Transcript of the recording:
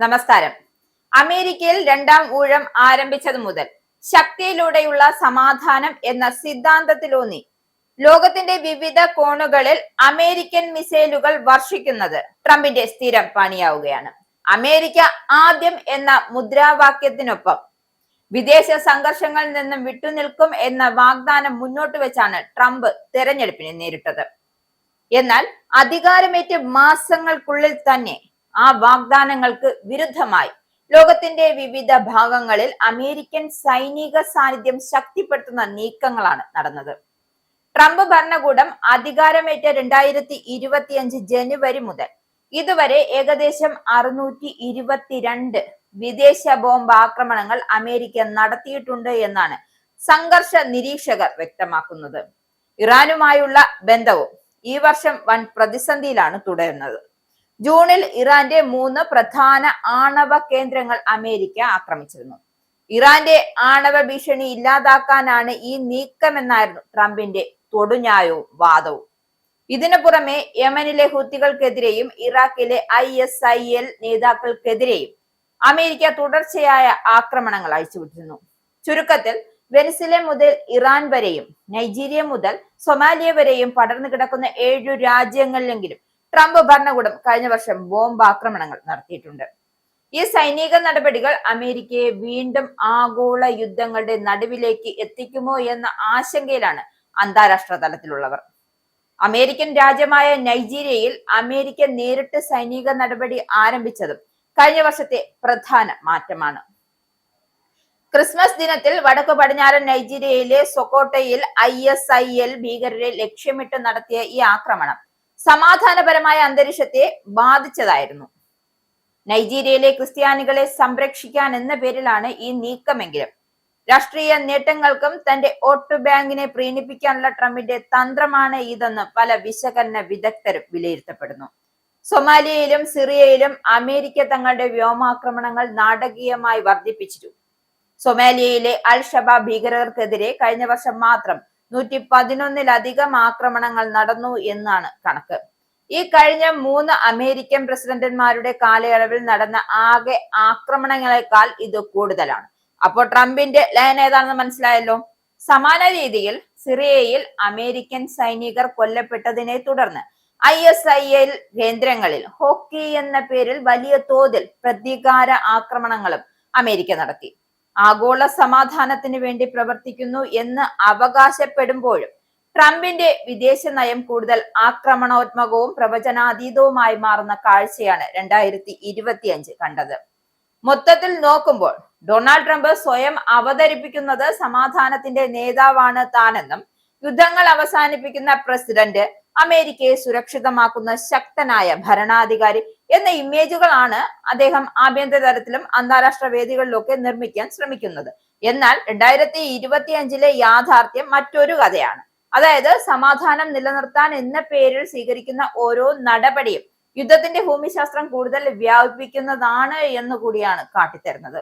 നമസ്കാരം. അമേരിക്കയിൽ രണ്ടാം ഊഴം ആരംഭിച്ചത് മുതൽ ശക്തിയിലൂടെയുള്ള സമാധാനം എന്ന സിദ്ധാന്തത്തിലൂന്നി ലോകത്തിന്റെ വിവിധ കോണുകളിൽ അമേരിക്കൻ മിസൈലുകൾ വർഷിക്കുന്നത് ട്രംപിന്റെ സ്ഥിരം പണിയാവുകയാണ്. അമേരിക്ക ആദ്യം എന്ന മുദ്രാവാക്യത്തിനൊപ്പം വിദേശ സംഘർഷങ്ങളിൽ നിന്നും വിട്ടുനിൽക്കും എന്ന വാഗ്ദാനം മുന്നോട്ട് വെച്ചാണ് ട്രംപ് തെരഞ്ഞെടുപ്പിനെ നേരിട്ടത്. എന്നാൽ അധികാരമേറ്റ് മാസങ്ങൾക്കുള്ളിൽ തന്നെ ആ വാഗ്ദാനങ്ങൾക്ക് വിരുദ്ധമായി ലോകത്തിന്റെ വിവിധ ഭാഗങ്ങളിൽ അമേരിക്കൻ സൈനിക സാന്നിധ്യം ശക്തിപ്പെടുത്തുന്ന നീക്കങ്ങളാണ് നടന്നത്. ട്രംപ് ഭരണകൂടം അധികാരമേറ്റ 2025 ജനുവരി മുതൽ ഇതുവരെ ഏകദേശം 622 വിദേശ ബോംബ് ആക്രമണങ്ങൾ അമേരിക്ക നടത്തിയിട്ടുണ്ട് എന്നാണ് സംഘർഷ നിരീക്ഷകർ വ്യക്തമാക്കുന്നത്. ഇറാനുമായുള്ള ബന്ധവും ഈ വർഷം വൻ പ്രതിസന്ധിയിലാണ് തുടരുന്നത്. ജൂണിൽ ഇറാന്റെ 3 പ്രധാന ആണവ കേന്ദ്രങ്ങൾ അമേരിക്ക ആക്രമിച്ചിരുന്നു. ഇറാന്റെ ആണവ ഭീഷണി ഇല്ലാതാക്കാനാണ് ഈ നീക്കമെന്നായിരുന്നു ട്രംപിന്റെ തൊടുന്യായവും വാദവും. ഇതിനു പുറമെ യമനിലെ ഹൂത്തികൾക്കെതിരെയും ഇറാഖിലെ ISIL നേതാക്കൾക്കെതിരെയും അമേരിക്ക തുടർച്ചയായ ആക്രമണങ്ങൾ അഴിച്ചുവിട്ടിരുന്നു. ചുരുക്കത്തിൽ വെനിസ്വേല മുതൽ ഇറാൻ വരെയും നൈജീരിയ മുതൽ സൊമാലിയ വരെയും പടർന്നു കിടക്കുന്ന 7 രാജ്യങ്ങളിലെങ്കിലും ട്രംപ് ഭരണകൂടം കഴിഞ്ഞ വർഷം ബോംബ് ആക്രമണങ്ങൾ നടത്തിയിട്ടുണ്ട്. ഈ സൈനിക നടപടികൾ അമേരിക്കയെ വീണ്ടും ആഗോള യുദ്ധങ്ങളുടെ നടുവിലേക്ക് എത്തിക്കുമോ എന്ന ആശങ്കയിലാണ് അന്താരാഷ്ട്ര തലത്തിലുള്ളവർ. അമേരിക്കൻ രാജ്യമായ നൈജീരിയയിൽ അമേരിക്ക നേരിട്ട് സൈനിക നടപടി ആരംഭിച്ചതും കഴിഞ്ഞ വർഷത്തെ പ്രധാന മാറ്റമാണ്. ക്രിസ്മസ് ദിനത്തിൽ വടക്കു പടിഞ്ഞാറൻ നൈജീരിയയിലെ സൊക്കോട്ടയിൽ ISIL ഭീകരരെ ലക്ഷ്യമിട്ട് നടത്തിയ ഈ ആക്രമണം സമാധാനപരമായ അന്തരീക്ഷത്തെ ബാധിച്ചതായിരുന്നു. നൈജീരിയയിലെ ക്രിസ്ത്യാനികളെ സംരക്ഷിക്കാൻ എന്ന പേരിലാണ് ഈ നീക്കമെങ്കിലും രാഷ്ട്രീയ നേട്ടങ്ങൾക്കും തന്റെ വോട്ട് ബാങ്കിനെ പ്രീണിപ്പിക്കാനുള്ള ട്രംപിന്റെ തന്ത്രമാണ് ഇതെന്ന് പല വിശകലന വിദഗ്ധരും വിലയിരുത്തപ്പെടുന്നു. സൊമാലിയയിലും സിറിയയിലും അമേരിക്ക തങ്ങളുടെ വ്യോമാക്രമണങ്ങൾ നാടകീയമായി വർദ്ധിപ്പിച്ചിരുന്നു. സൊമാലിയയിലെ അൽ ഷബാബ് ഭീകരർക്കെതിരെ കഴിഞ്ഞ വർഷം മാത്രം 111-ലധികം ആക്രമണങ്ങൾ നടന്നു എന്നാണ് കണക്ക്. ഈ കഴിഞ്ഞ 3 അമേരിക്കൻ പ്രസിഡന്റന്മാരുടെ കാലയളവിൽ നടന്ന ആകെ ആക്രമണങ്ങളെക്കാൾ ഇത് കൂടുതലാണ്. അപ്പോൾ ട്രംപിന്റെ ലയൻ ഏതാണെന്ന് മനസ്സിലായല്ലോ. സമാന രീതിയിൽ സിറിയയിൽ അമേരിക്കൻ സൈനികർ കൊല്ലപ്പെട്ടതിനെ തുടർന്ന് ISIL കേന്ദ്രങ്ങളിൽ ഹോക്കി എന്ന പേരിൽ വലിയ തോതിൽ പ്രതികാര ആക്രമണങ്ങളും അമേരിക്ക നടത്തി. ആഗോള സമാധാനത്തിന് വേണ്ടി പ്രവർത്തിക്കുന്നു എന്ന് അവകാശപ്പെടുമ്പോഴും ട്രംപിന്റെ വിദേശ നയം കൂടുതൽ ആക്രമണോത്മകവും പ്രവചനാതീതവുമായി മാറുന്ന കാഴ്ചയാണ് 2025 കണ്ടത്. മൊത്തത്തിൽ നോക്കുമ്പോൾ ഡൊണാൾഡ് ട്രംപ് സ്വയം അവതരിപ്പിക്കുന്നത് സമാധാനത്തിന്റെ നേതാവാണ് താനെന്നും യുദ്ധങ്ങൾ അവസാനിപ്പിക്കുന്ന പ്രസിഡന്റ്, അമേരിക്കയെ സുരക്ഷിതമാക്കുന്ന ശക്തനായ ഭരണാധികാരി എന്ന ഇമേജുകളാണ് അദ്ദേഹം ആഭ്യന്തര തലത്തിലും അന്താരാഷ്ട്ര വേദികളിലൊക്കെ നിർമ്മിക്കാൻ ശ്രമിക്കുന്നത്. എന്നാൽ 2025 യാഥാർത്ഥ്യം മറ്റൊരു കഥയാണ്. അതായത് സമാധാനം നിലനിർത്താൻ എന്ന പേരിൽ സ്വീകരിക്കുന്ന ഓരോ നടപടിയും യുദ്ധത്തിന്റെ ഭൂമിശാസ്ത്രം കൂടുതൽ വ്യാപിപ്പിക്കുന്നതാണ് എന്നുകൂടിയാണ് കാട്ടിത്തരുന്നത്.